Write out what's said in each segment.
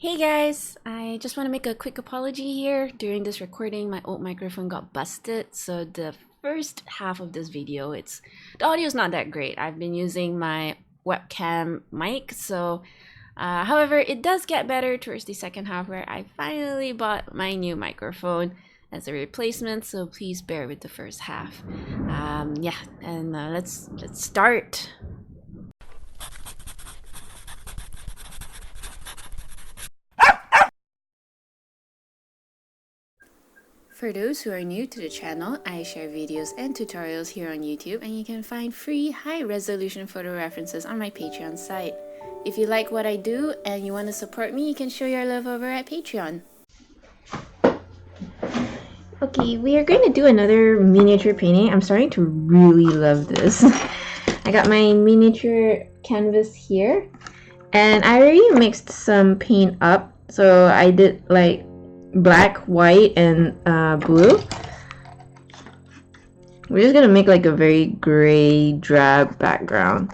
Hey guys, I just want to make a quick apology here. During this recording, my old microphone got busted, so the first half of this video, the audio is not that great. I've been using my webcam mic, so however, it does get better towards the second half where I finally bought my new microphone as a replacement, so please bear with the first half. Yeah, and let's start. For those who are new to the channel, I share videos and tutorials here on YouTube, and you can find free high-resolution photo references on my Patreon site. If you like what I do and you want to support me, you can show your love over at Patreon. Okay, we are going to do another miniature painting. I'm starting to really love this. I got my miniature canvas here, and I already mixed some paint up. So I did like black, white, and blue. We're just gonna make like a very gray, drab background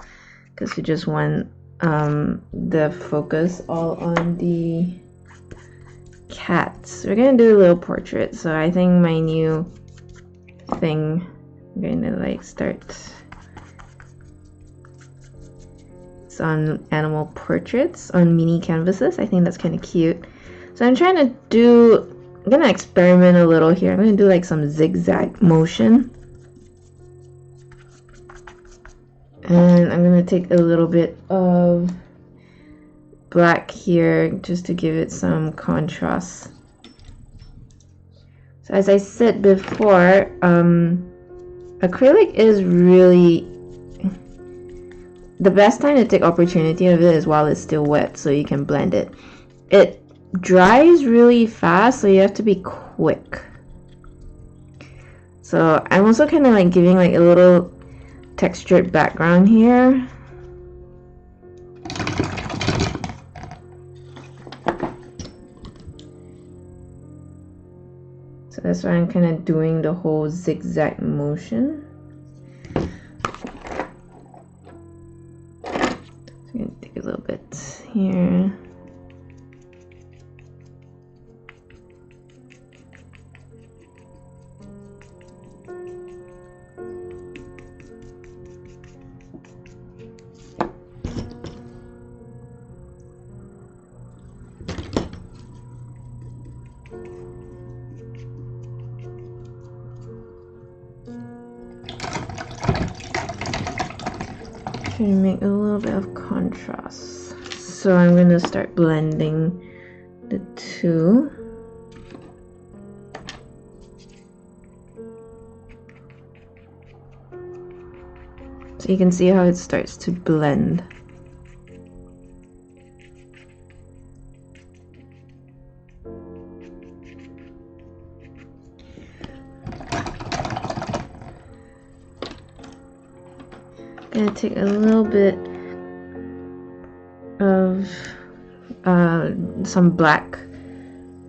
because we just want the focus all on the cats. We're gonna do a little portrait, so I think my new thing, I'm gonna like start. It's on animal portraits on mini canvases. I think that's kind of cute. So I'm gonna experiment a little here. I'm gonna do like some zigzag motion. And I'm gonna take a little bit of black here just to give it some contrast. So as I said before, acrylic is really the best time to take opportunity of it is while it's still wet, so you can blend it. It dries really fast, so you have to be quick. So I'm also kind of like giving like a little textured background here. So that's why I'm kind of doing the whole zigzag motion. So I'm gonna take a little bit here. To make a little bit of contrast. So I'm going to start blending the two. So you can see how it starts to blend. I'm gonna take a little bit of some black,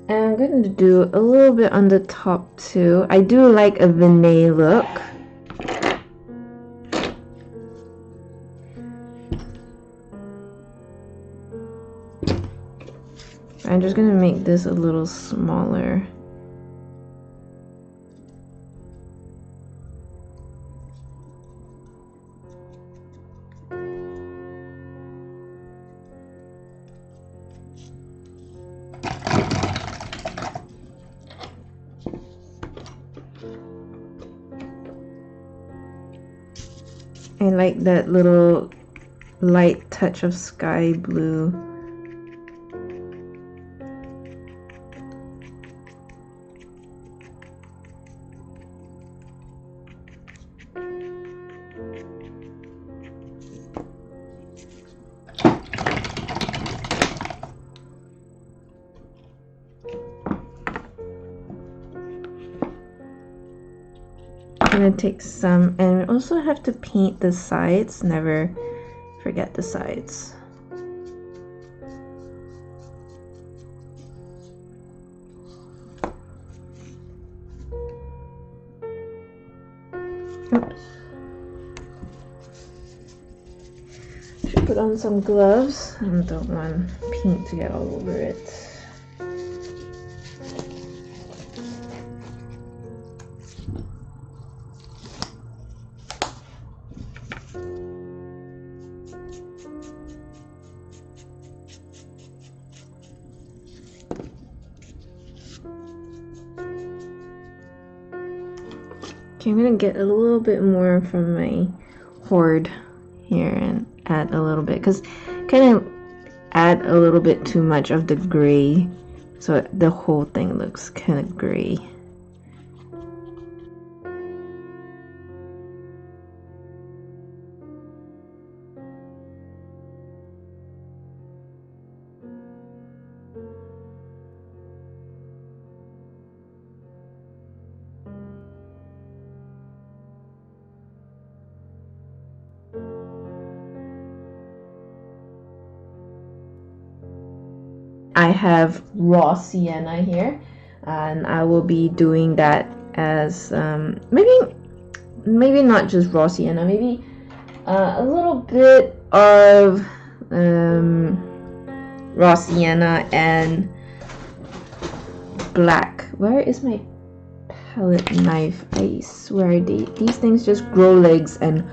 and I'm going to do a little bit on the top too. I do like a vignette look. I'm just gonna make this a little smaller. I like that little light touch of sky blue. I'm gonna take some, and we also have to paint the sides. Never forget the sides. Oops. Should put on some gloves. I don't want paint to get all over it. Okay, I'm gonna get a little bit more from my hoard here and add a little bit, because kind of add a little bit too much of the gray, so the whole thing looks kind of gray. I have raw sienna here, and I will be doing that as maybe not just raw sienna, maybe a little bit of raw sienna and black. Where is my palette knife? I swear these things just grow legs and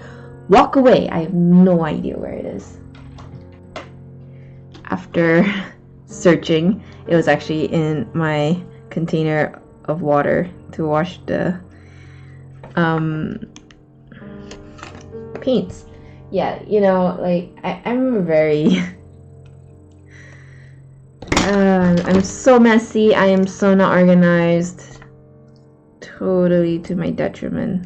walk away. I have no idea where it is. After searching, it was actually in my container of water to wash the paints. Yeah, you know, like I'm very I'm so messy. I am so not organized, totally to my detriment.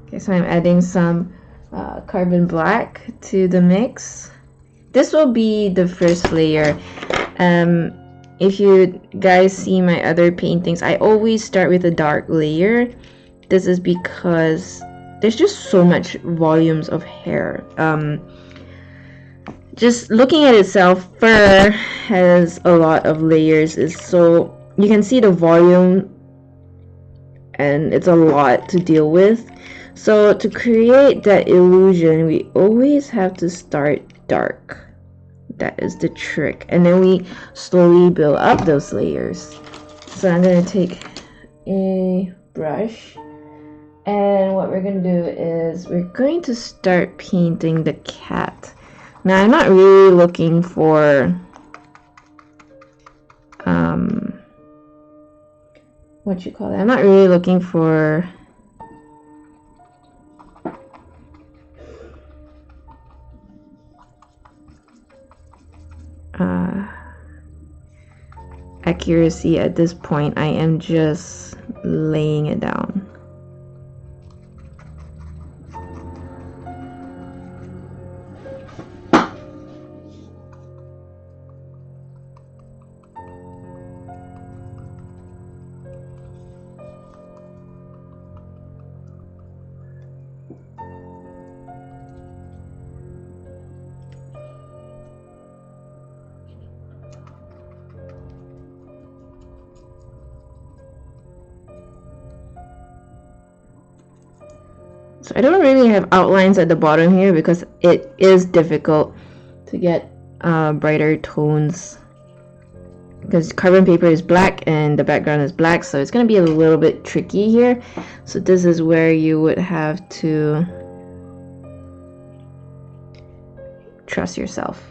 Okay, so I'm adding some carbon black to the mix. This will be the first layer. If you guys see my other paintings, I always start with a dark layer. This is because there's just so much volumes of hair. Just looking at itself, fur has a lot of layers, so you can see the volume, and it's a lot to deal with. So to create that illusion, we always have to start dark. That is the trick. And then we slowly build up those layers. So I'm going to take a brush. And what we're going to do is we're going to start painting the cat. Now I'm not really looking for what you call it? I'm not really looking for accuracy at this point. I am just laying it down. So I don't really have outlines at the bottom here because it is difficult to get brighter tones, because carbon paper is black and the background is black, so it's going to be a little bit tricky here. So this is where you would have to trust yourself.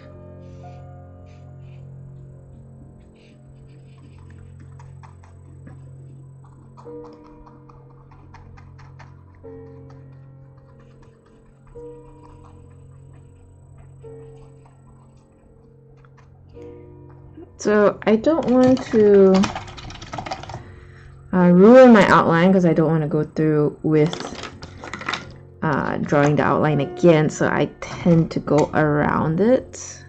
So I don't want to ruin my outline, because I don't want to go through with drawing the outline again, so I tend to go around it.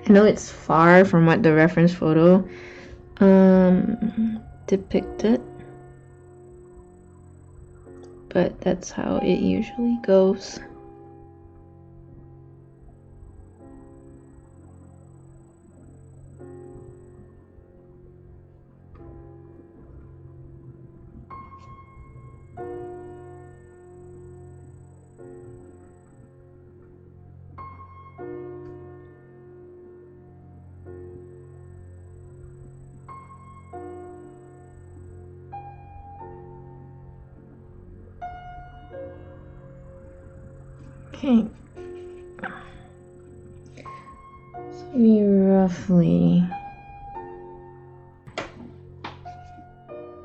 I know it's far from what the reference photo depicted, but that's how it usually goes. Okay. So we roughly,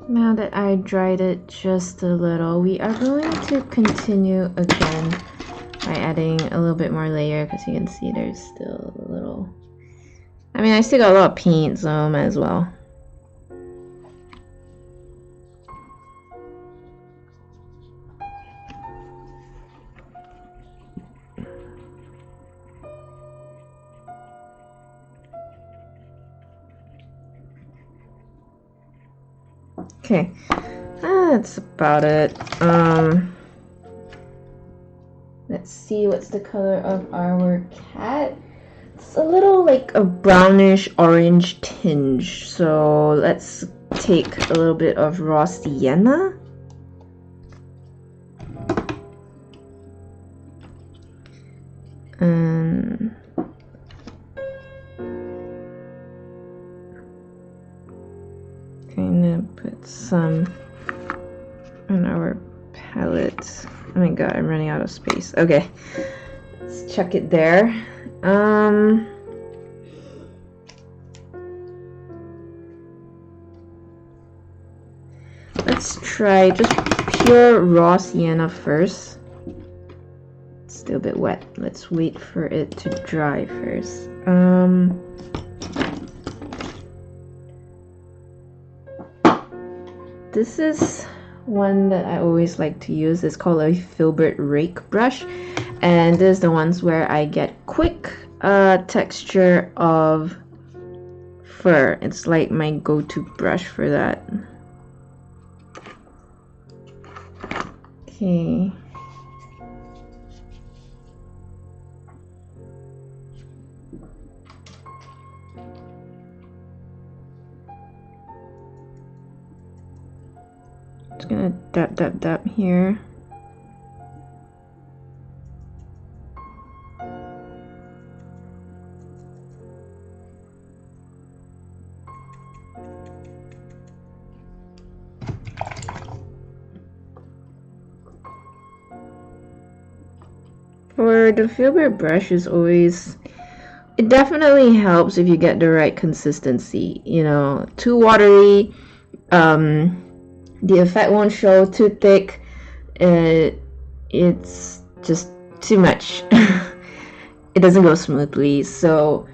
now that I dried it just a little, we are going to continue again by adding a little bit more layer, because you can see there's still a little, I mean, I still got a lot of paint, so might as well. Okay, that's about it. Let's see, what's the color of our cat? It's a little like a brownish orange tinge, so let's take a little bit of raw sienna. And gonna put some on our palette. Oh my god, I'm running out of space. Okay, let's chuck it there. Let's try just pure raw sienna first. It's still a bit wet. Let's wait for it to dry first. This is one that I always like to use. It's called a filbert rake brush, and this is the ones where I get quick texture of fur. It's like my go-to brush for that. Okay. Just gonna dab here. For the filbert brush is always, it definitely helps if you get the right consistency. You know, too watery, the effect won't show. Too thick, it's just too much. It doesn't go smoothly. So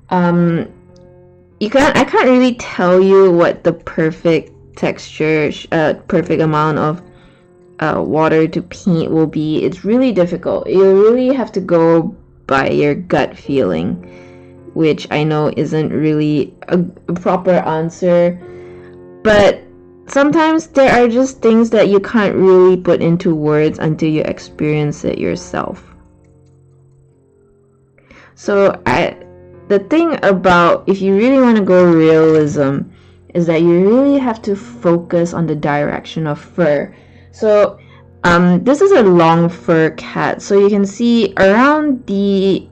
I can't really tell you what the perfect texture, perfect amount of water to paint will be. It's really difficult. You really have to go by your gut feeling, which I know isn't really a proper answer, but sometimes there are just things that you can't really put into words until you experience it yourself. So the thing about, if you really want to go realism, is that you really have to focus on the direction of fur. So this is a long fur cat, so you can see around the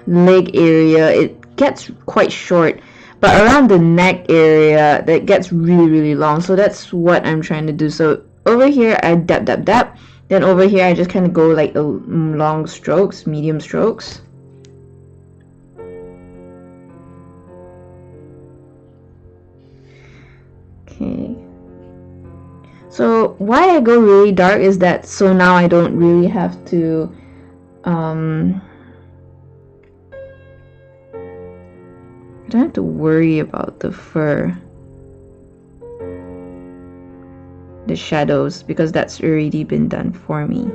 leg area it gets quite short, but around the neck area that gets really long. So that's what I'm trying to do. So over here I dab, then over here I just kind of go like long strokes, medium strokes. Okay. So why I go really dark is that so now I don't really have to I don't have to worry about the fur, the shadows, because that's already been done for me.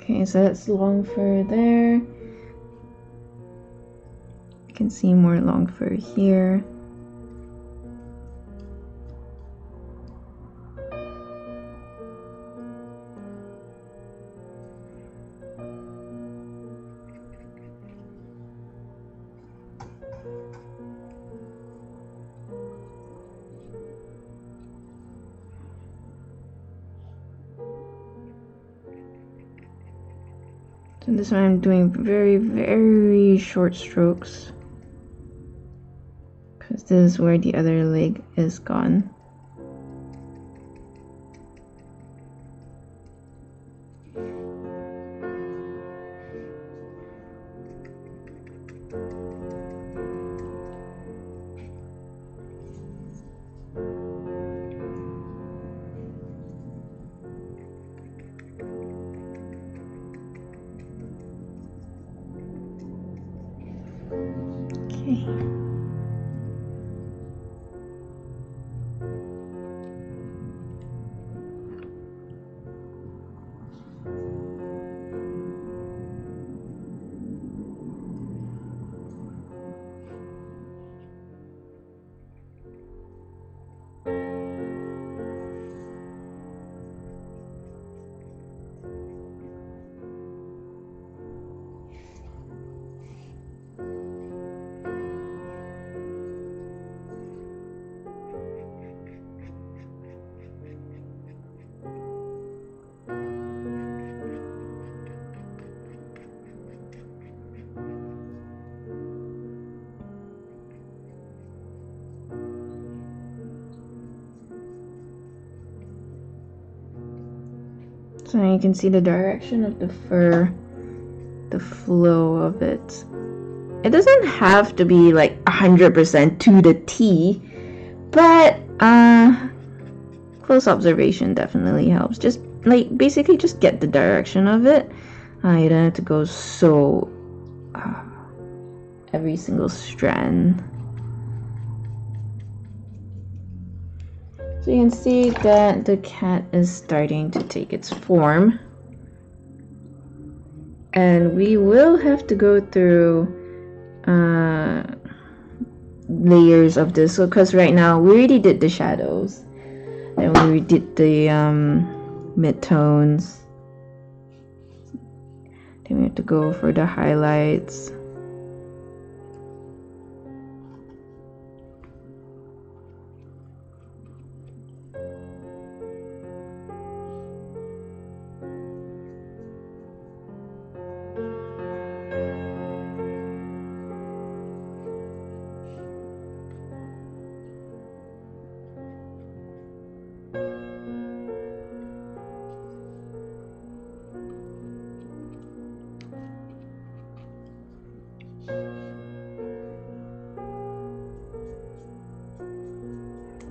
Okay, so that's long fur there. You can see more long fur here. So this one I'm doing very short strokes, because this is where the other leg is gone. Okay. So you can see the direction of the fur, the flow of it. It doesn't have to be like 100% to the T, but close observation definitely helps. Just like basically just get the direction of it. You don't have to go so every single strand. So you can see that the cat is starting to take its form. And we will have to go through layers of this. So because right now we already did the shadows. And we did the midtones. Then we have to go for the highlights.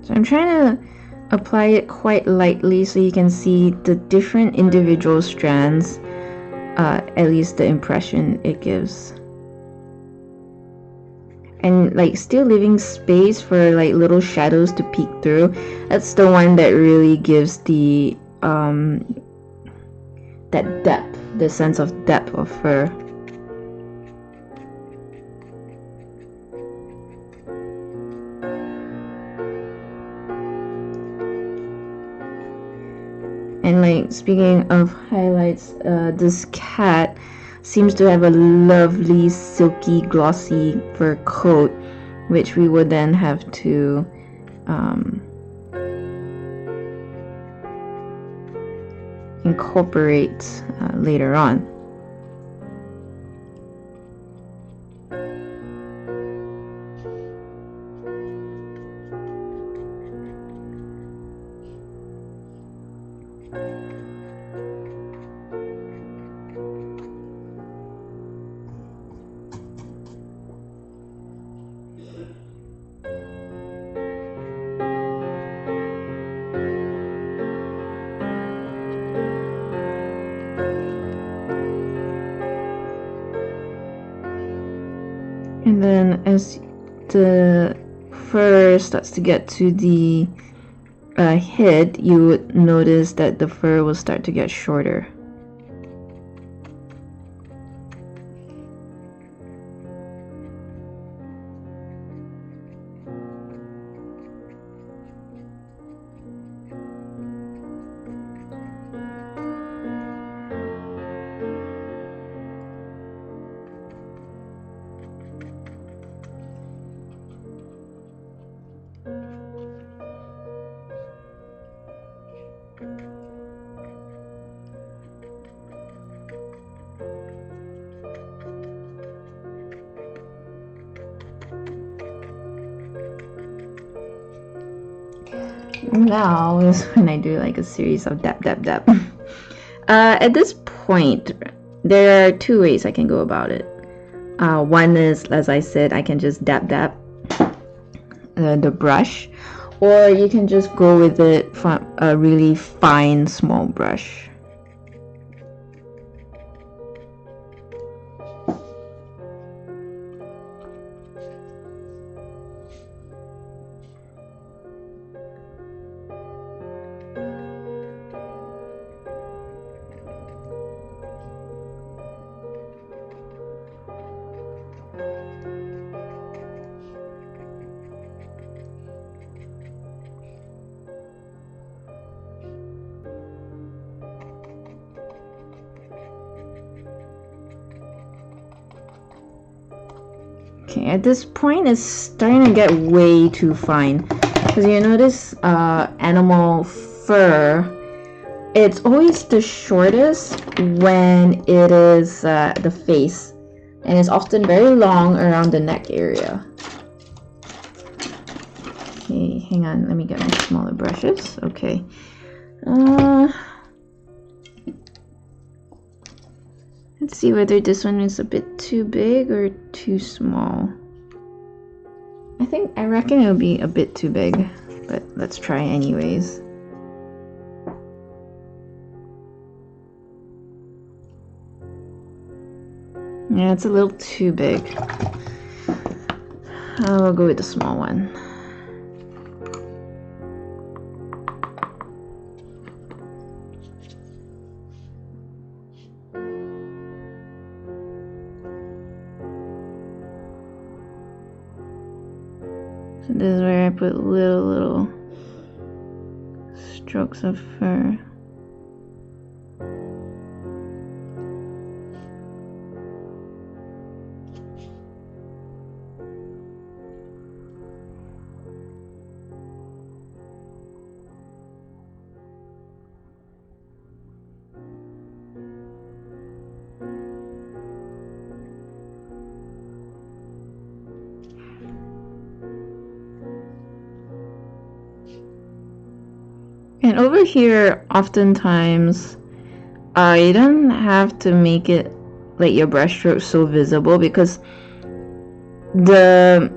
So I'm trying to apply it quite lightly so you can see the different individual strands, at least the impression it gives. And like still leaving space for like little shadows to peek through. That's the one that really gives the that depth, the sense of depth of fur. And like speaking of highlights, this cat seems to have a lovely silky glossy fur coat, which we would then have to incorporate later on. then as the fur starts to get to the head, you would notice that the fur will start to get shorter. Now is when I do like a series of dab dab dab. At this point, there are two ways I can go about it. One is, as I said, I can just dab dab the brush, or you can just go with it from a really fine small brush. Okay, at this point it's starting to get way too fine, because you notice animal fur, it's always the shortest when it is the face, and it's often very long around the neck area. Okay, hang on, let me get my smaller brushes. Okay, let's see whether this one is a bit too big or too small. I reckon it'll be a bit too big, but let's try anyways. Yeah, it's a little too big. I'll go with the small one. So this is where I put little strokes of fur. And over here, oftentimes, you don't have to make it like your brush stroke so visible, because the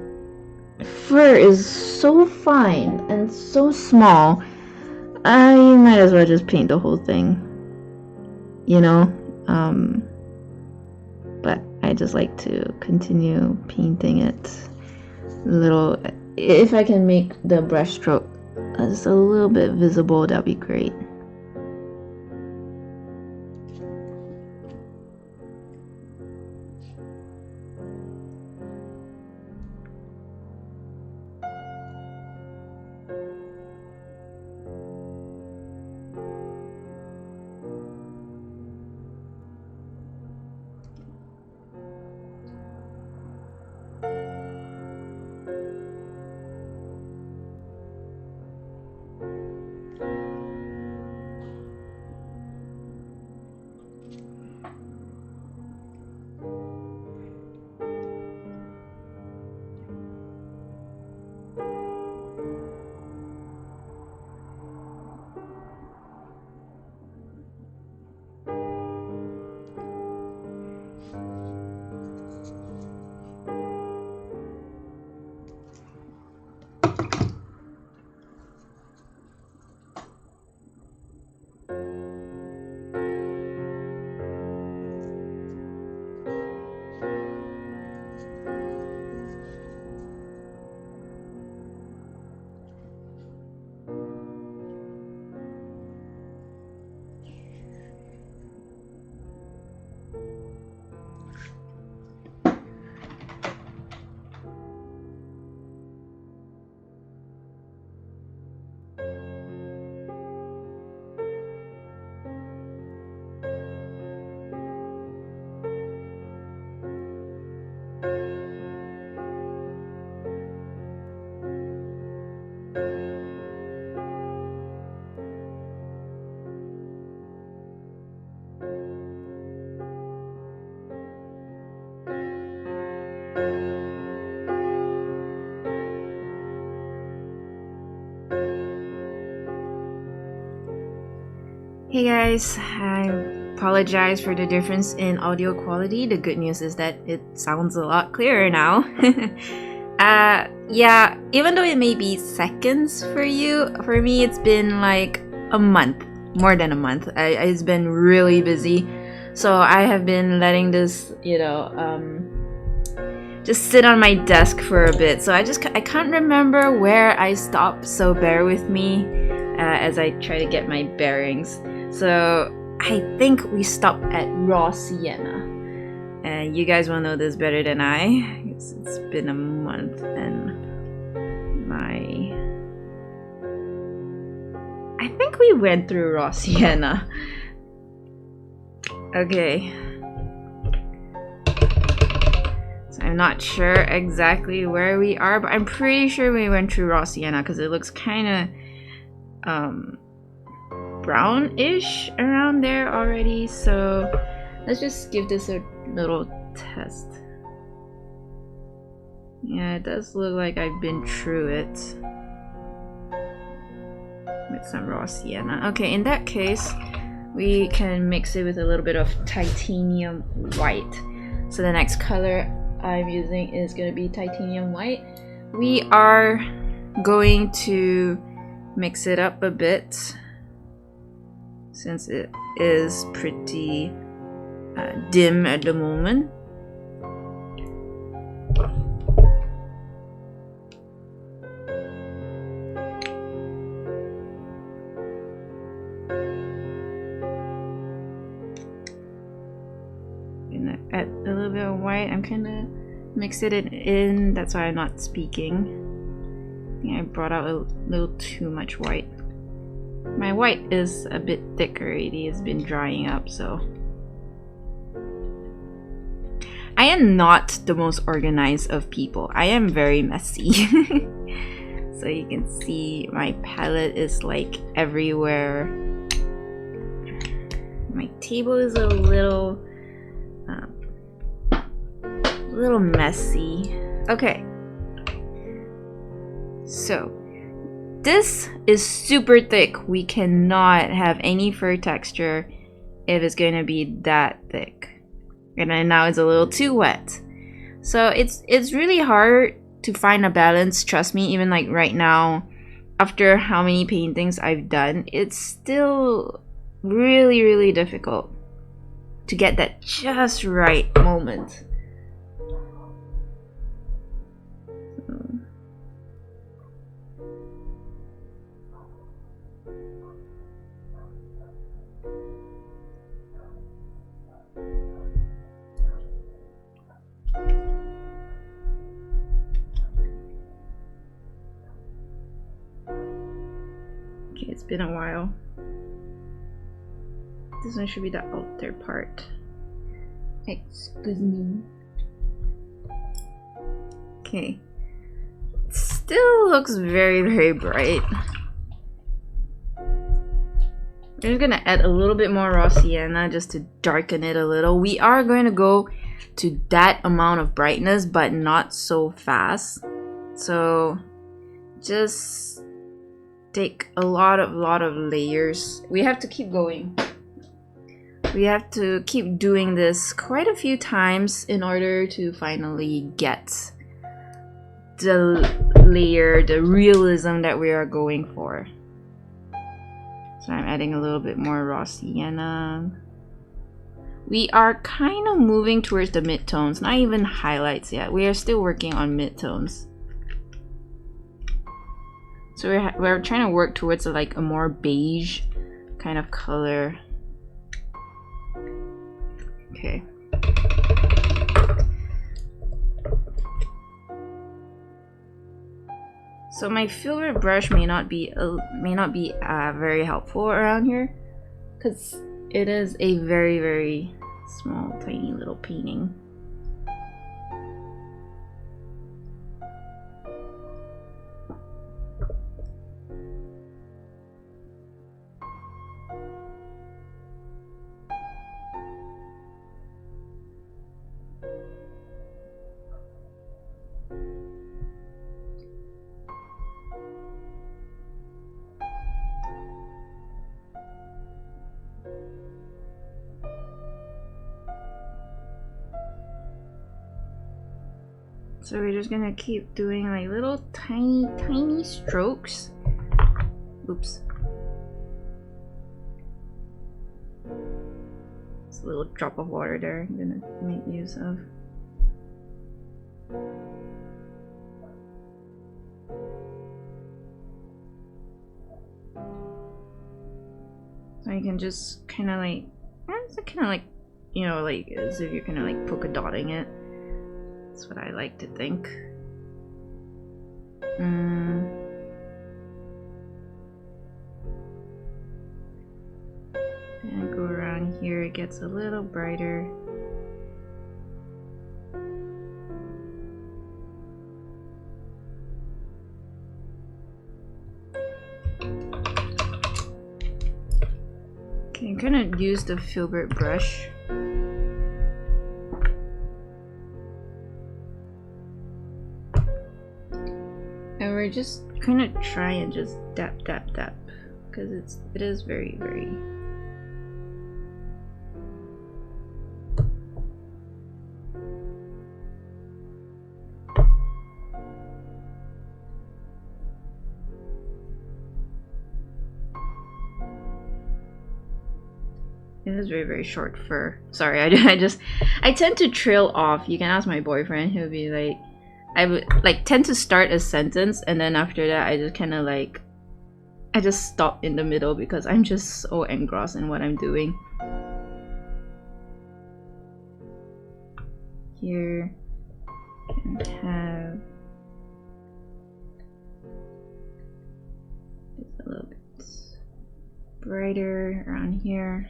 fur is so fine and so small. You might as well just paint the whole thing, you know. But I just like to continue painting it a little. If I can make the brush stroke just a little bit visible, that'd be great. Hey guys, I apologize for the difference in audio quality. The good news is that it sounds a lot clearer now. Yeah, even though it may be seconds for you, for me it's been like a month, more than a month. It's been really busy, so I have been letting this, just sit on my desk for a bit. So I can't remember where I stopped, so bear with me as I try to get my bearings. So I think we stopped at raw sienna, and you guys will know this better than I. It's been a month, and I think we went through raw sienna. Okay. So I'm not sure exactly where we are, but I'm pretty sure we went through raw sienna because it looks kind of brownish around there already. So let's just give this a little test. Yeah, it does look like I've been through it with some raw sienna. Okay, in that case we can mix it with a little bit of titanium white. So the next color I'm using is going to be titanium white. We are going to mix it up a bit since it is pretty dim at the moment. Gonna add a little bit of white. I'm kind of mixing it in. That's why I'm not speaking. I think I brought out a little too much white. My white is a bit thick already. It's been drying up, so I am not the most organized of people. I am very messy. So you can see my palette is like everywhere. My table is a little messy. Okay. So this is super thick. We cannot have any fur texture if it's going to be that thick. And then now it's a little too wet. So it's really hard to find a balance. Trust me, even like right now, after how many paintings I've done, it's still really, really difficult to get that just right moment. Okay, it's been a while. This one should be the outer part. Excuse me. Okay. It still looks very, very bright. I'm just gonna add a little bit more raw sienna just to darken it a little. We are going to go to that amount of brightness, but not so fast. So just take a lot of layers. We have to keep going. We have to keep doing this quite a few times in order to finally get the layer, the realism that we are going for. So I'm adding a little bit more raw sienna. We are kind of moving towards the midtones, not even highlights yet. We are still working on midtones. So we're trying to work towards like a more beige kind of color. Okay. So my filbert brush may not be very helpful around here, because it is a very, very small, tiny little painting. So we're just gonna keep doing like little tiny strokes. Oops. It's a little drop of water there I'm gonna make use of. So you can just kind of like, it's kind of like, you know, like as if you're kind of like polka dotting it. That's what I like to think. And go around here, it gets a little brighter. Okay, I'm gonna use the filbert brush. And we're just gonna try and just dap, because it is very, very. It is very, very short fur. Sorry, I tend to trail off. You can ask my boyfriend. He'll be like, I would like tend to start a sentence and then after that I just kind of like I just stop in the middle because I'm just so engrossed in what I'm doing. Here can have just a little bit brighter around here.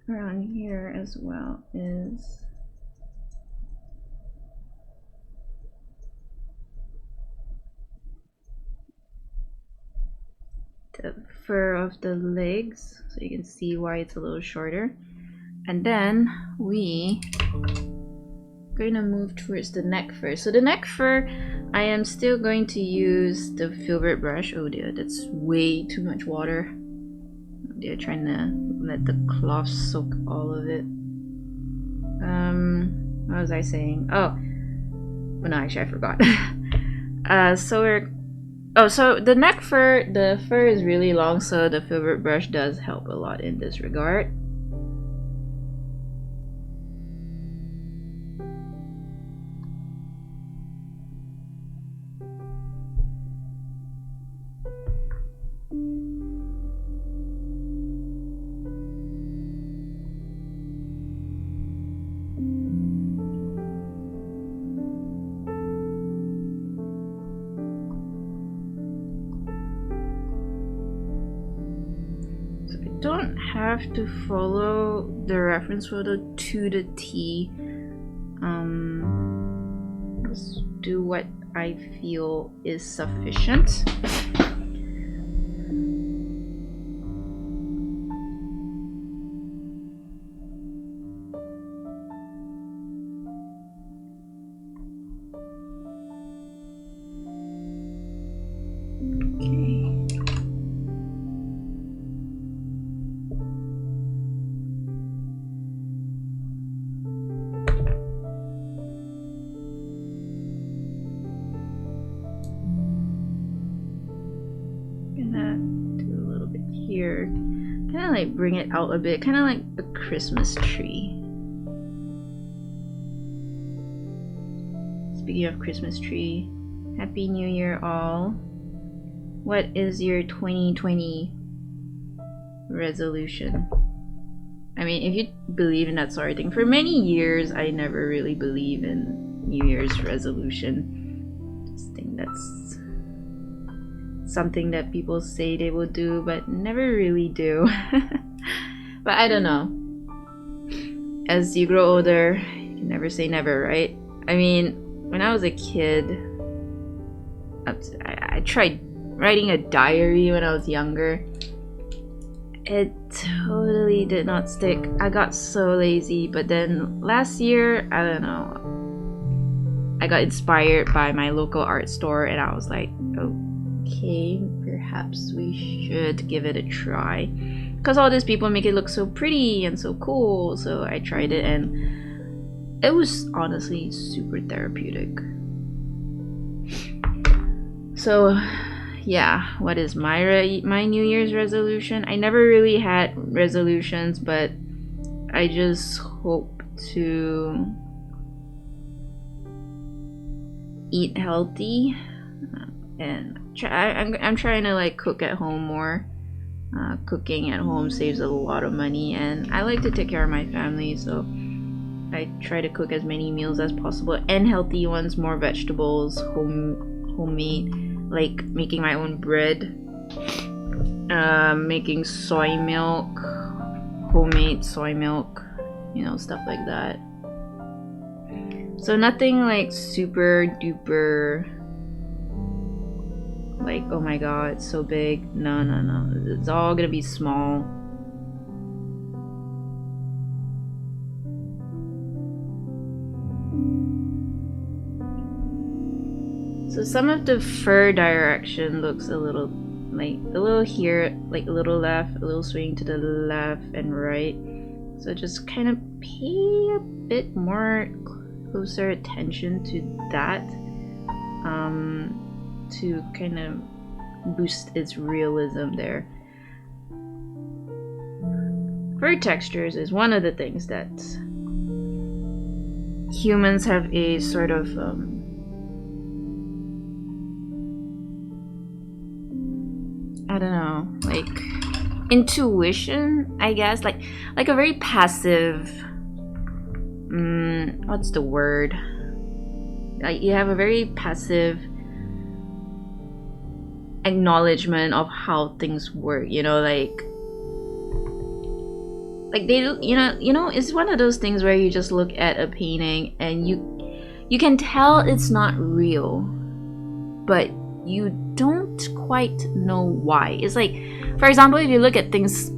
Around here as well is the fur of the legs, so you can see why it's a little shorter. And then we going to move towards the neck fur. So the neck fur, I am still going to use the filbert brush. Oh dear, that's way too much water. They're trying to let the cloth soak all of it. What was I saying? Oh, well, no, actually I forgot. So the neck fur, the fur is really long, so the filbert brush does help a lot in this regard. Don't have to follow the reference photo to the T. Just do what I feel is sufficient. Like bring it out a bit, kind of like a Christmas tree. Speaking of Christmas tree, Happy New Year all. what is your 2020 resolution? I mean, if you believe in that sort of thing. For many years, I never really believe in New Year's resolution. Just think that's something that people say they will do, but never really do. But I don't know. As you grow older, you can never say never, right? I mean, when I was a kid, I tried writing a diary when I was younger. It totally did not stick. I got so lazy, but then last year, I don't know, I got inspired by my local art store and I was like, okay, perhaps we should give it a try. Because all these people make it look so pretty and so cool, so I tried it and it was honestly super therapeutic. So yeah, what is my New Year's resolution? I never really had resolutions, but I just hope to eat healthy and I'm trying to like cook at home more. Cooking at home saves a lot of money and I like to take care of my family, so I try to cook as many meals as possible and healthy ones, more vegetables, homemade, like making my own bread, making soy milk, homemade soy milk, you know, stuff like that. So nothing like super duper like, oh my god, it's so big. No, it's all gonna be small. So some of the fur direction looks a little here, like a little left, a little swing to the left and right. So just kind of pay a bit more closer attention to that, to kind of boost its realism there. Fur textures is one of the things that humans have a sort of I don't know, like intuition, I guess, like a very passive, what's the word? Like you have a very passive acknowledgement of how things work, you know, like they, you know, it's one of those things where you just look at a painting and you can tell it's not real, but you don't quite know why. It's like, for example, if you look at things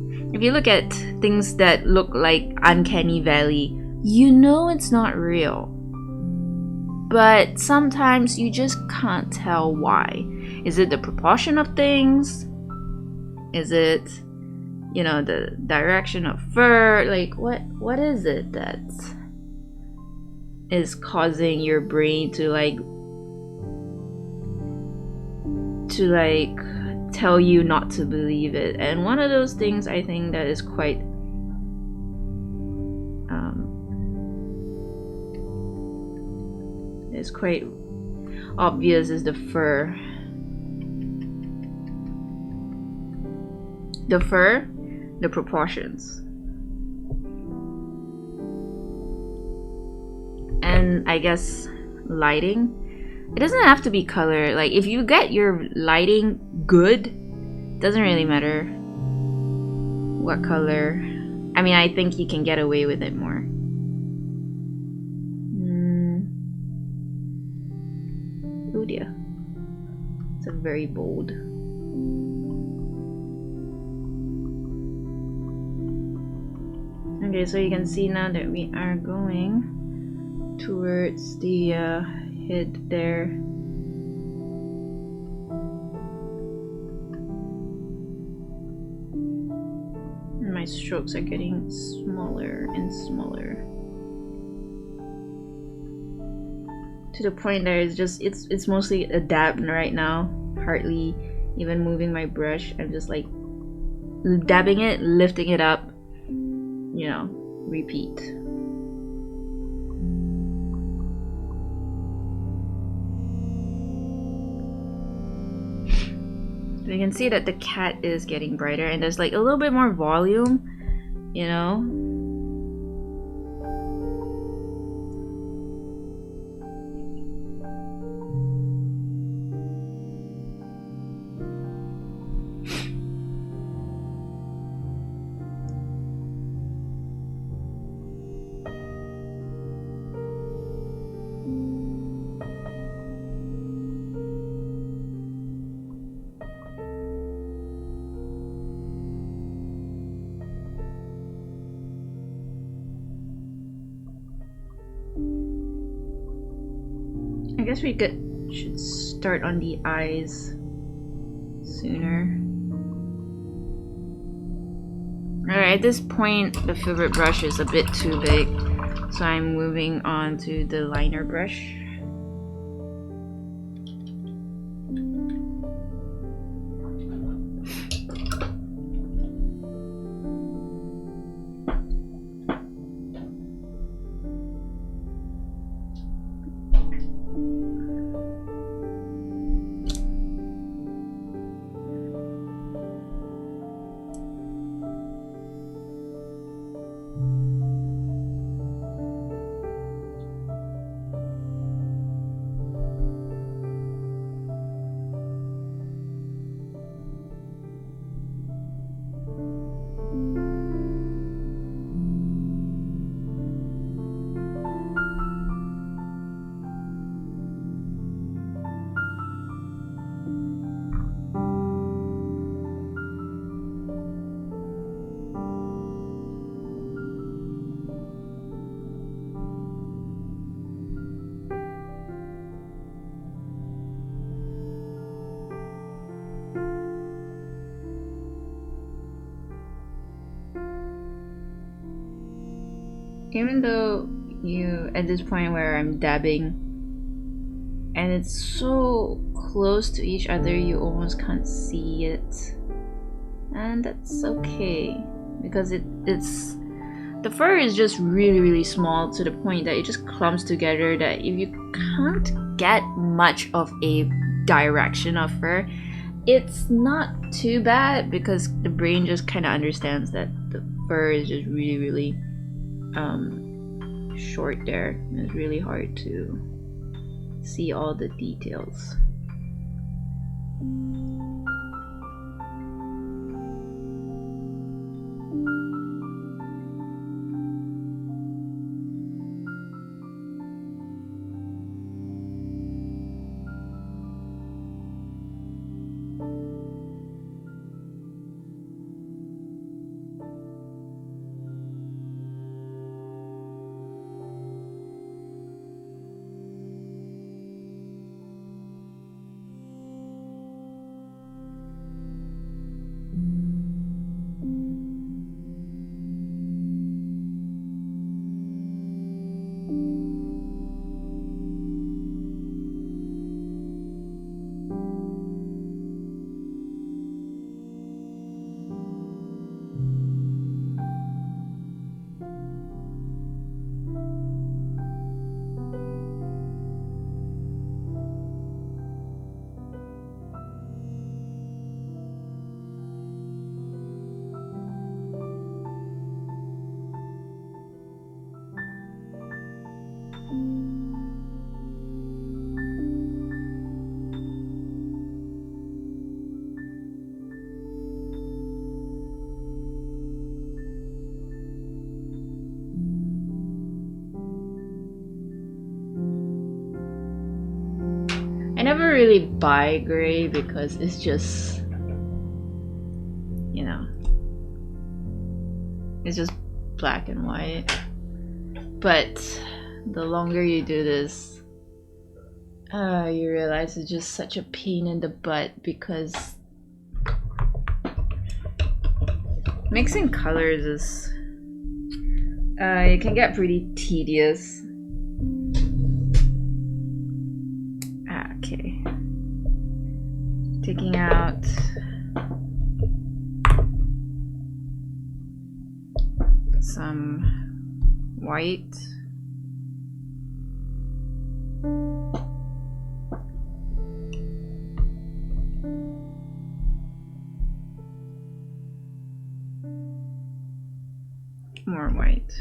that look like uncanny valley, you know it's not real, but sometimes you just can't tell why. Is it the proportion of things? Is it, you know, the direction of fur? Like what is it that is causing your brain to tell you not to believe it? And one of those things I think that is quite obvious is the fur. The proportions, and I guess lighting. It doesn't have to be color. Like if you get your lighting good, doesn't really matter what color. I mean, I think you can get away with it more. Oh dear, it's a very bold. Okay, so you can see now that we are going towards the head there. And my strokes are getting smaller and smaller, to the point that it's mostly a dab right now. Hardly even moving my brush. I'm just like dabbing it, lifting it up, you know, repeat. You can see that the cat is getting brighter and there's like a little bit more volume, you know? I guess we should start on the eyes sooner. Alright, at this point the filbert brush is a bit too big, so I'm moving on to the liner brush. Even though at this point where I'm dabbing and it's so close to each other, you almost can't see it, and that's okay because it's the fur is just really small to the point that it just clumps together, that if you can't get much of a direction of fur, it's not too bad because the brain just kind of understands that the fur is just really short there. It's really hard to see all the details. I never really buy gray because it's just, you know, it's just black and white. But the longer you do this, you realize it's just such a pain in the butt because mixing colors is, it can get pretty tedious. Okay, taking out some white. more white.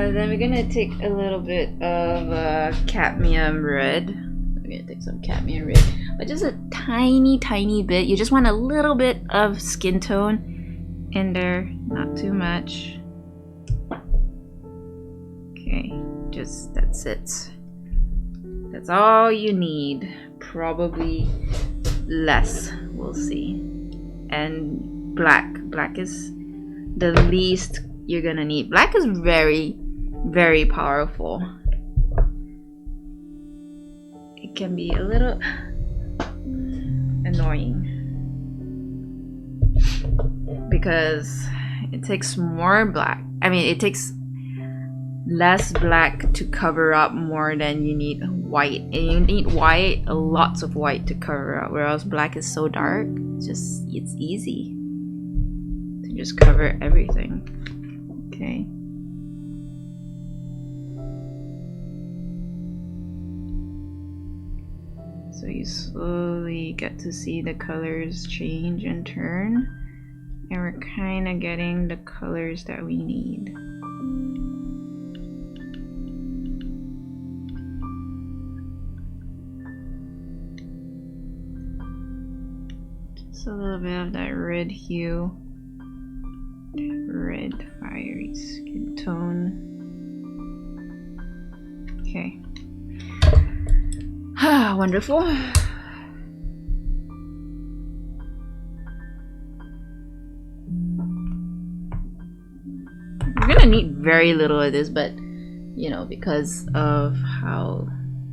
Then we're gonna take a little bit of cadmium red. I'm gonna take some cadmium red, but just a tiny bit. You just want a little bit of skin tone in there, not too much. Okay, just that's it. That's all you need. Probably less, we'll see. And black is the least you're gonna need. Black is very powerful. It can be a little annoying because it takes more black. I mean, it takes less black to cover up more than you need white, and you need white, lots of white to cover up, whereas black is so dark, it's easy to just cover everything. Okay. So you slowly get to see the colors change and turn, and we're kind of getting the colors that we need. Just a little bit of that red hue, that red fiery skin tone. Okay. Ah, wonderful. We're gonna need very little of this, but you know, because of how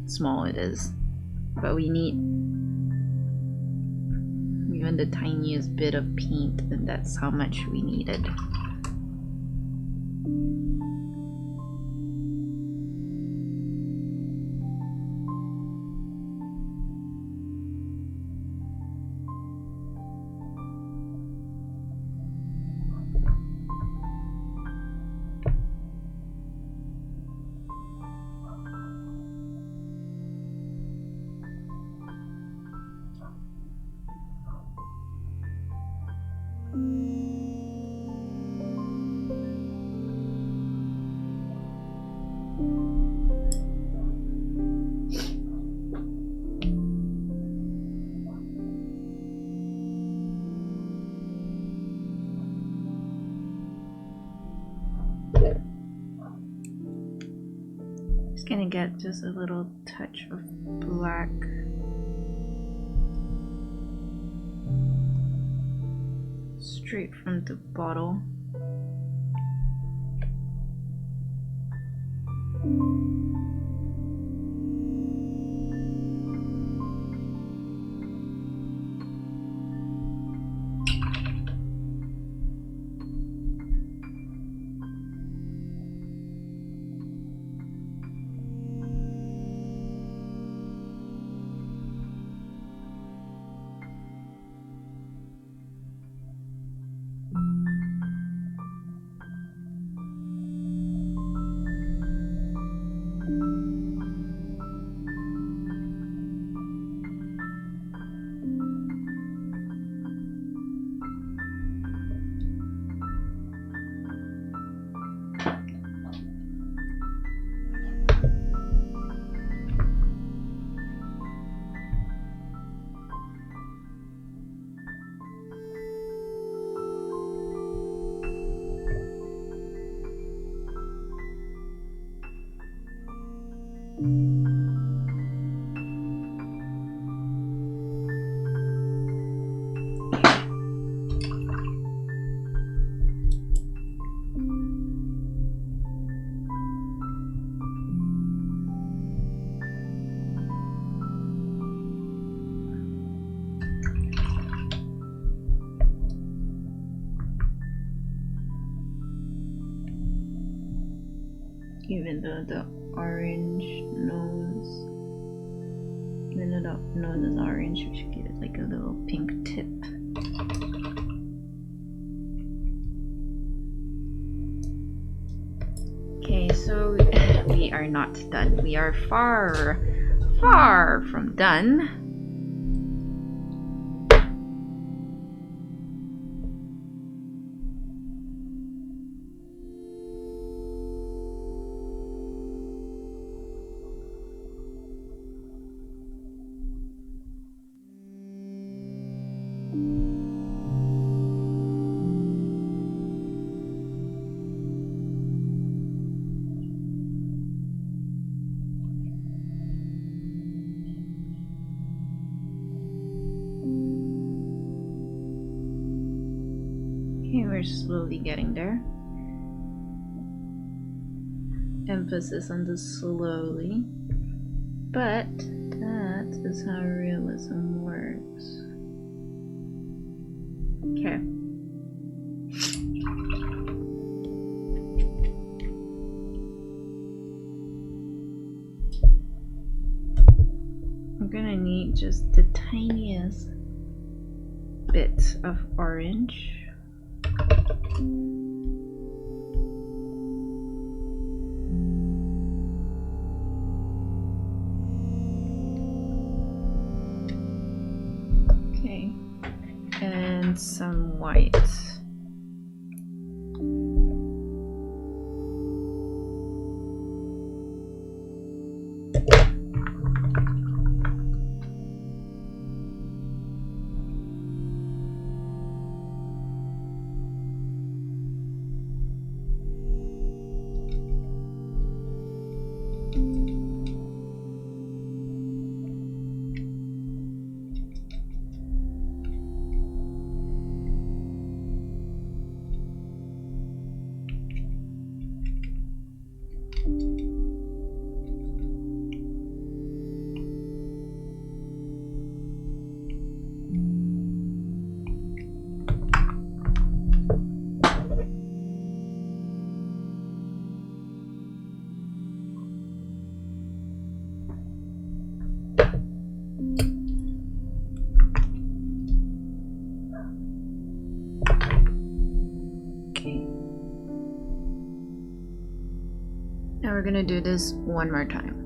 small it is. But we need even the tiniest bit of paint, and that's how much we needed. Just gonna get just a little touch of black. Straight from the bottle. Even though the orange nose, even though the nose is orange, we should give it like a little pink tip. Okay, so we are not done. We are far from done. we're slowly getting there. Emphasis on the slowly. But that is how realism works. Okay. I'm gonna need just the tiniest bit of orange. Okay, and some white. Now we're gonna do this one more time.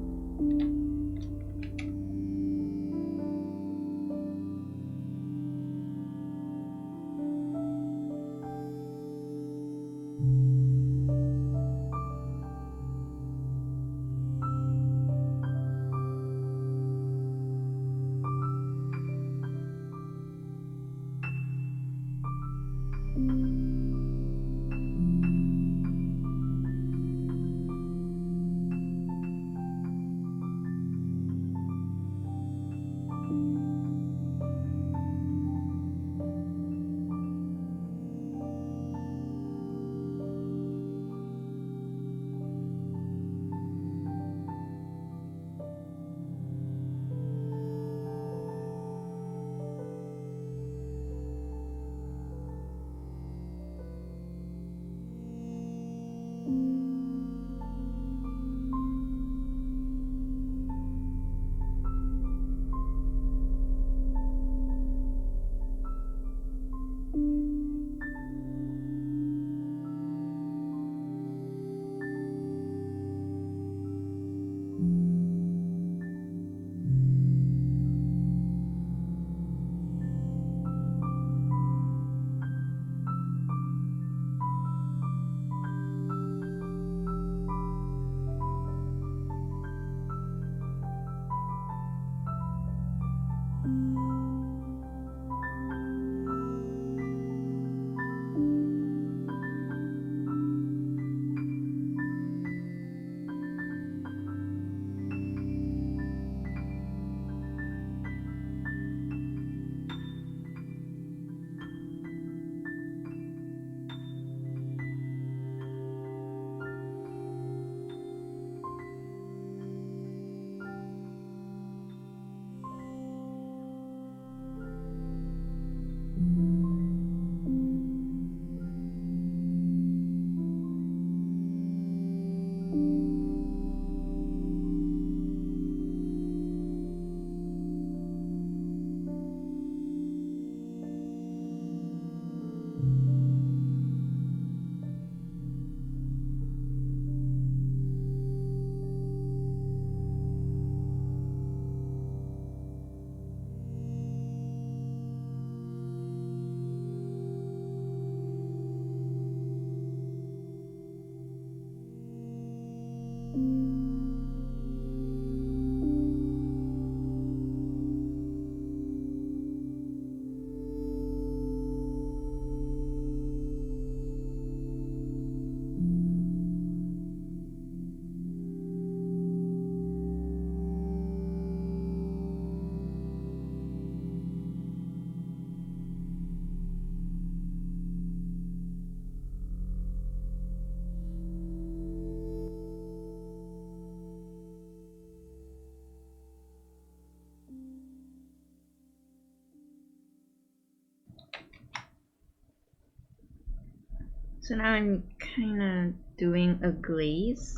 So now I'm kind of doing a glaze.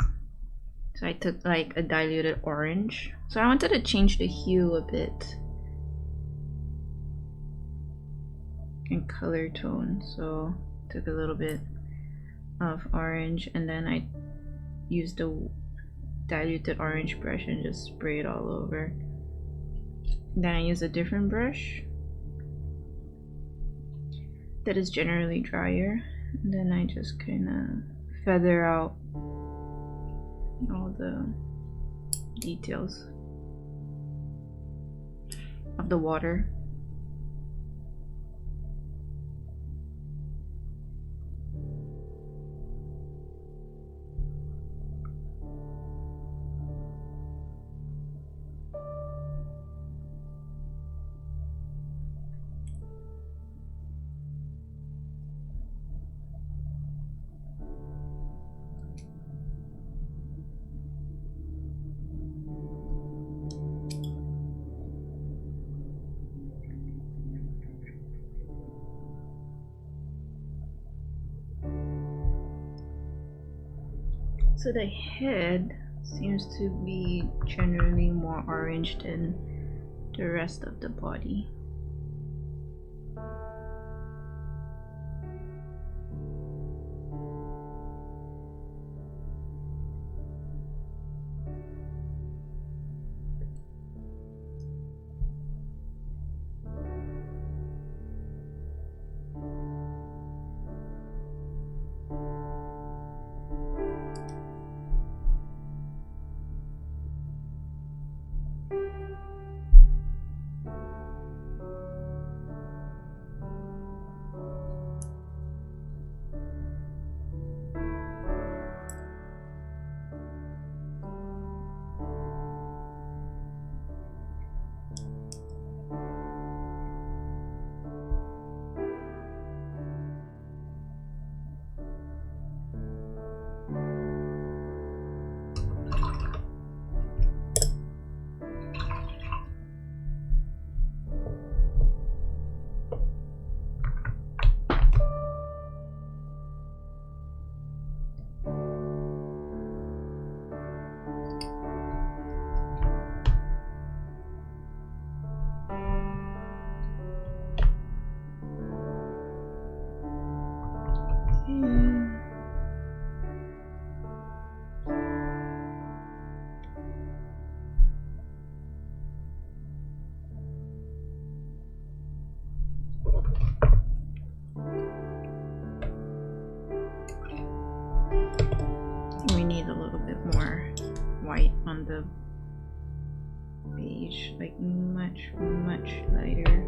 So I took like a diluted orange. So I wanted to change the hue a bit and color tone. So took a little bit of orange and then I used the diluted orange brush and just spray it all over. Then I use a different brush that is generally drier, and then I just kind of feather out all the details of the water. So the head seems to be generally more orange than the rest of the body. We need a little bit more white on the beige, like much lighter.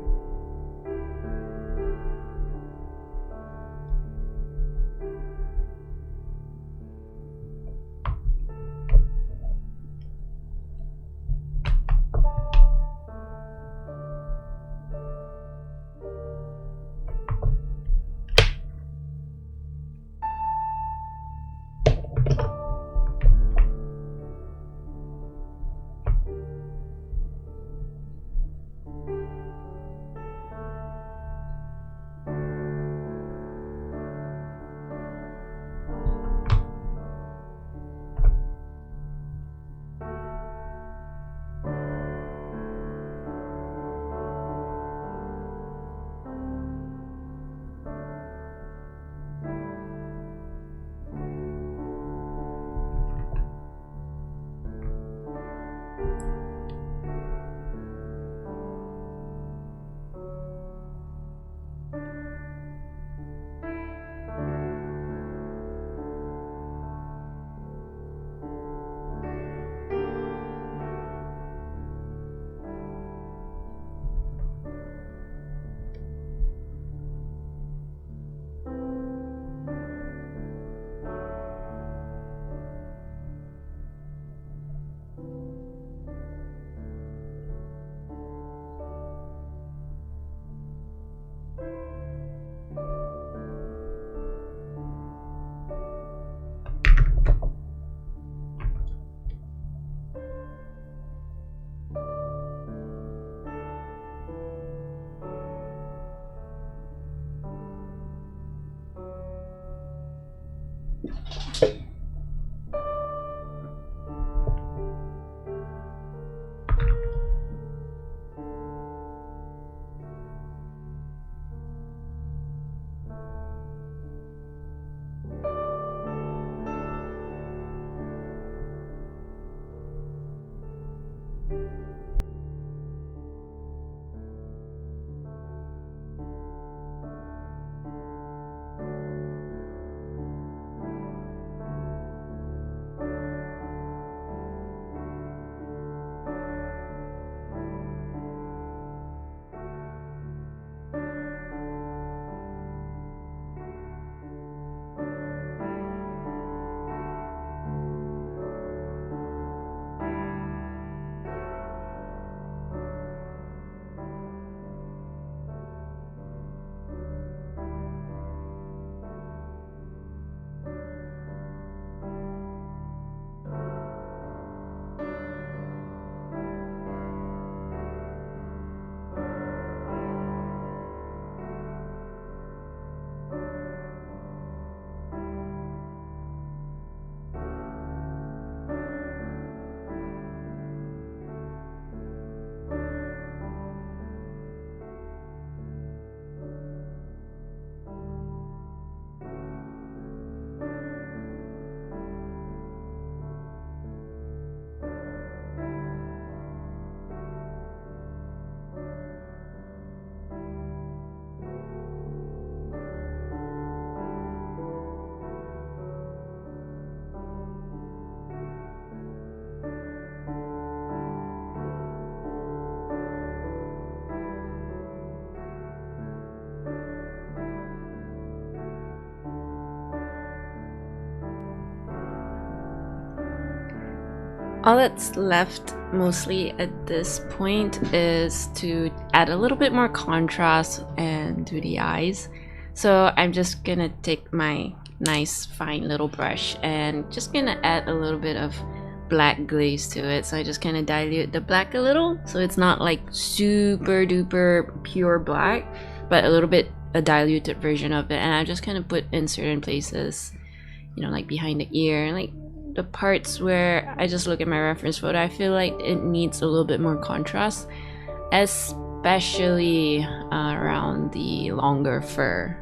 All that's left mostly at this point is to add a little bit more contrast and do the eyes. So I'm just gonna take my nice fine little brush and just gonna add a little bit of black glaze to it. So I just kind of dilute the black a little, so it's not like super duper pure black, but a little bit a diluted version of it. And I just kind of put in certain places, you know, like behind the ear and like the parts where I just look at my reference photo, I feel like it needs a little bit more contrast, especially around the longer fur.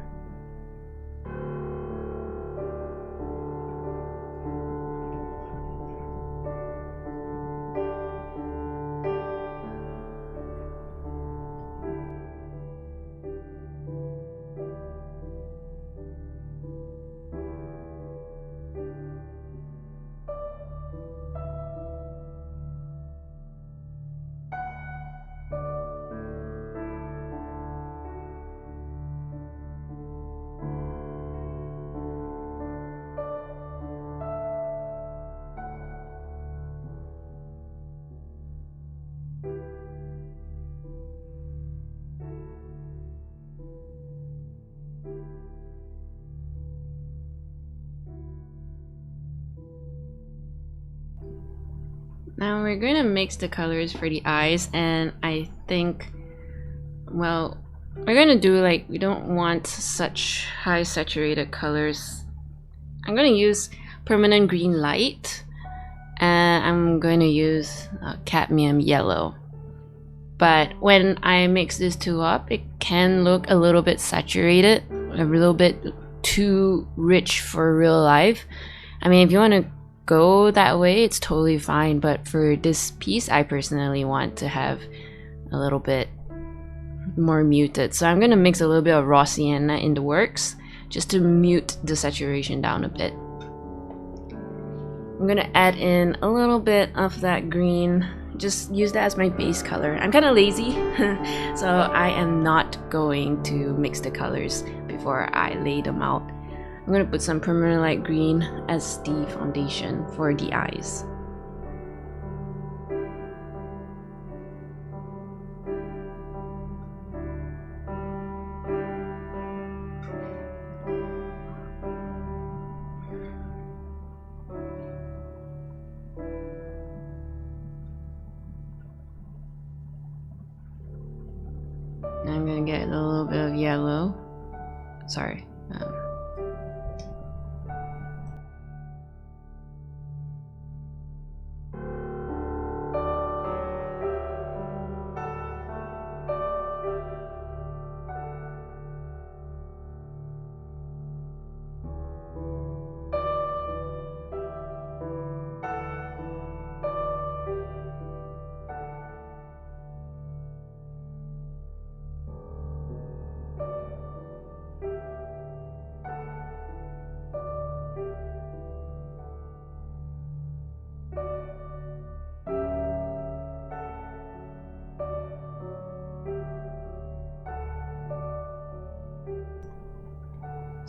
Now we're going to mix the colors for the eyes, and I think, well, we're going to do like, we don't want such high saturated colors. I'm going to use permanent green light, and I'm going to use cadmium yellow. But when I mix these two up, it can look a little bit saturated, a little bit too rich for real life. I mean, if you want to go that way, it's totally fine, but for this piece I personally want to have a little bit more muted, so I'm gonna mix a little bit of raw sienna in the works just to mute the saturation down a bit. I'm gonna add in a little bit of that green, just use that as my base color. I'm kind of lazy so I am not going to mix the colors before I lay them out. I'm going to put some permanent light green as the foundation for the eyes. I'm going to get a little bit of yellow. Sorry.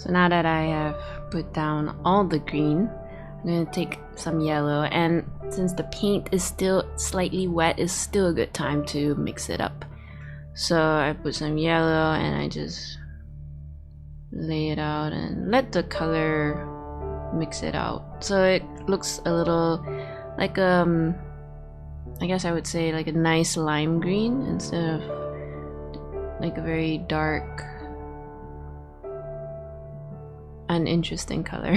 So now that I have put down all the green, I'm going to take some yellow, and since the paint is still slightly wet, it's still a good time to mix it up. So I put some yellow and I just lay it out and let the color mix it out. So it looks a little like I guess I would say like a nice lime green instead of like a very dark, uninteresting color.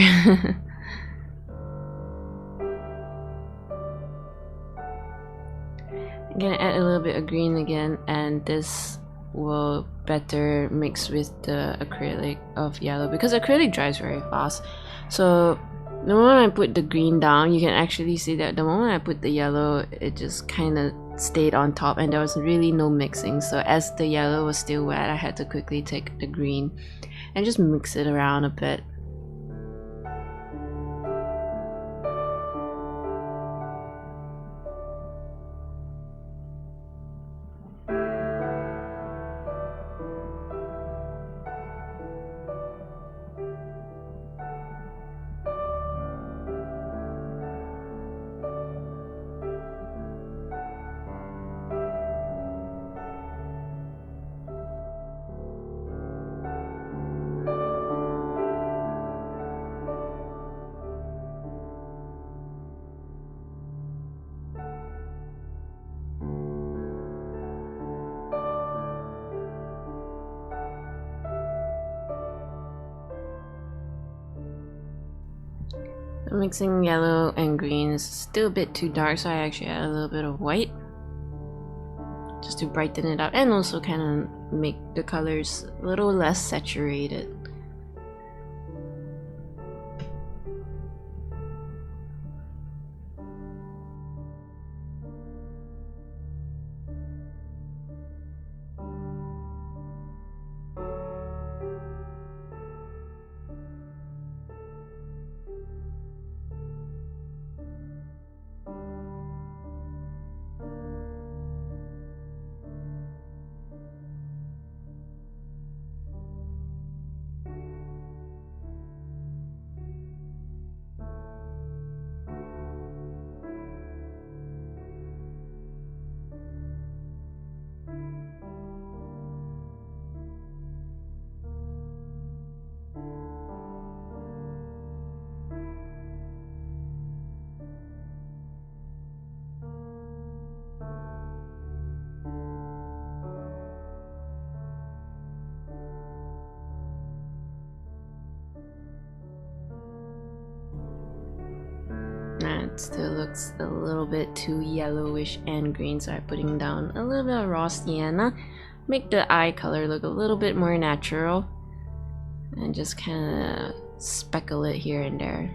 I'm gonna add a little bit of green again, and this will better mix with the acrylic of yellow because acrylic dries very fast. So the moment I put the green down, you can actually see that the moment I put the yellow, it just kind of stayed on top and there was really no mixing. So as the yellow was still wet, I had to quickly take the green and just mix it around a bit. Mixing yellow and green is still a bit too dark, so I actually add a little bit of white just to brighten it up and also kind of make the colors a little less saturated. It still looks a little bit too yellowish and green, so I'm putting down a little bit of raw sienna, make the eye color look a little bit more natural, and just kind of speckle it here and there.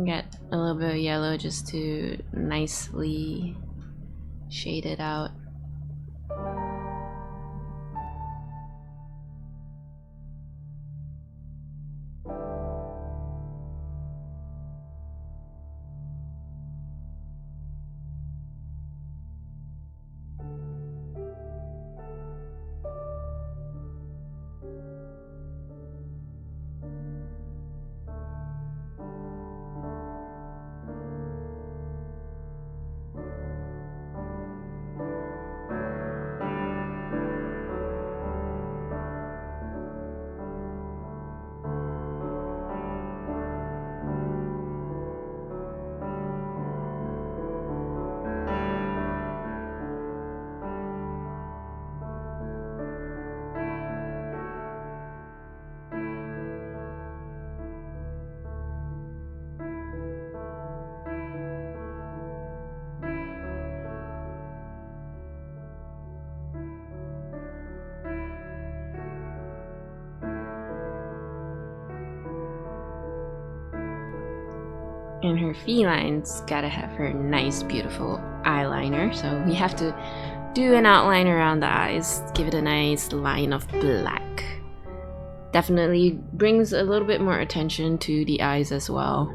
Get a little bit of yellow just to nicely shade it out. And her feline's gotta have her nice, beautiful eyeliner. So we have to do an outline around the eyes, give it a nice line of black. Definitely brings a little bit more attention to the eyes as well.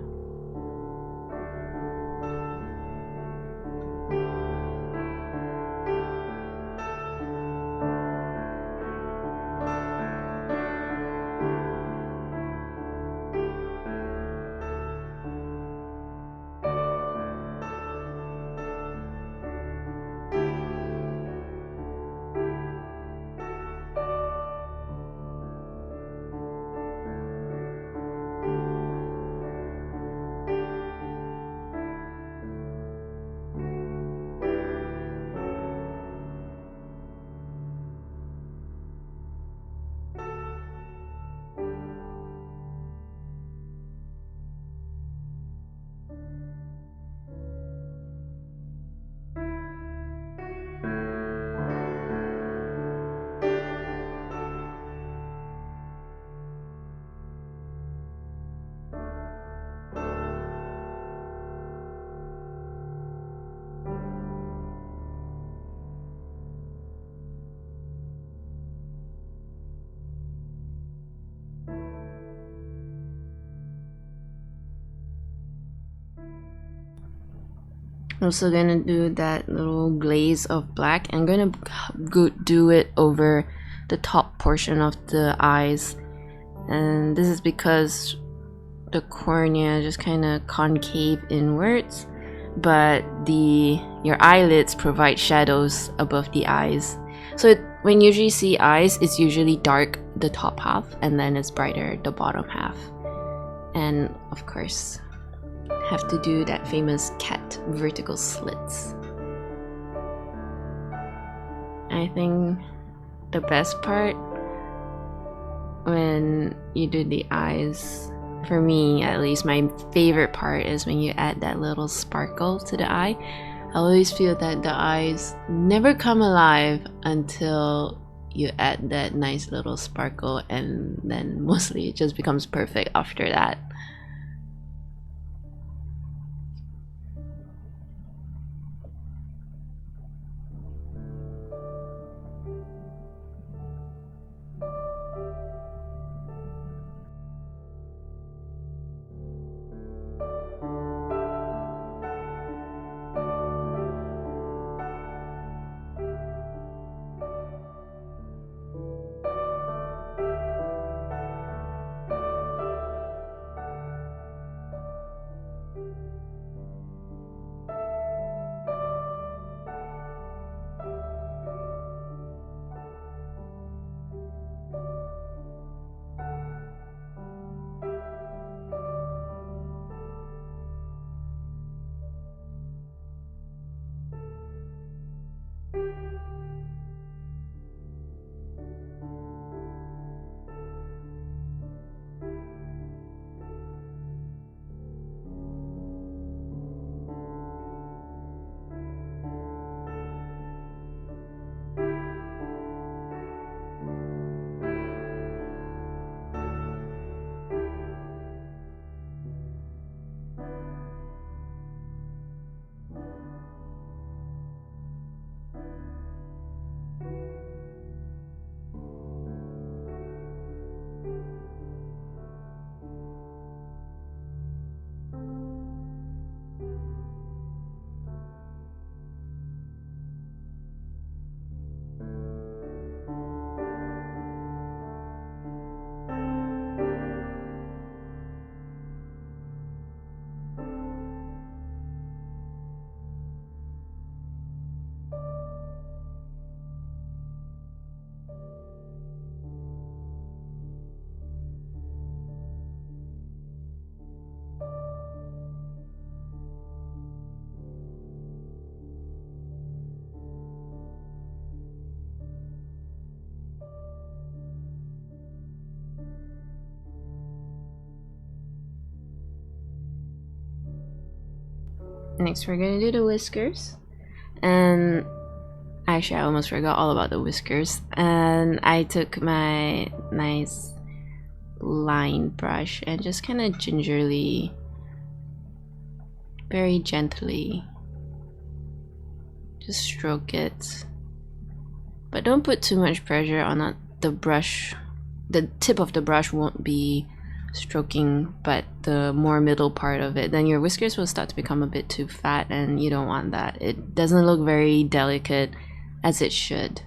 I'm also gonna do that little glaze of black. I'm gonna do it over the top portion of the eyes, and this is because the cornea just kind of concave inwards, but your eyelids provide shadows above the eyes. So when you usually see eyes, it's usually dark the top half, and then it's brighter the bottom half. And of course, have to do that famous cat vertical slits. I think the best part when you do the eyes, for me at least, my favorite part is when you add that little sparkle to the eye. I always feel that the eyes never come alive until you add that nice little sparkle, and then mostly it just becomes perfect after that. Next, we're gonna do the whiskers, and actually I almost forgot all about the whiskers. And I took my nice line brush and just kind of gingerly, very gently, just stroke it, but don't put too much pressure on it. The brush, the tip of the brush won't be stroking, but the more middle part of it, then your whiskers will start to become a bit too fat, and you don't want that. It doesn't look very delicate as it should.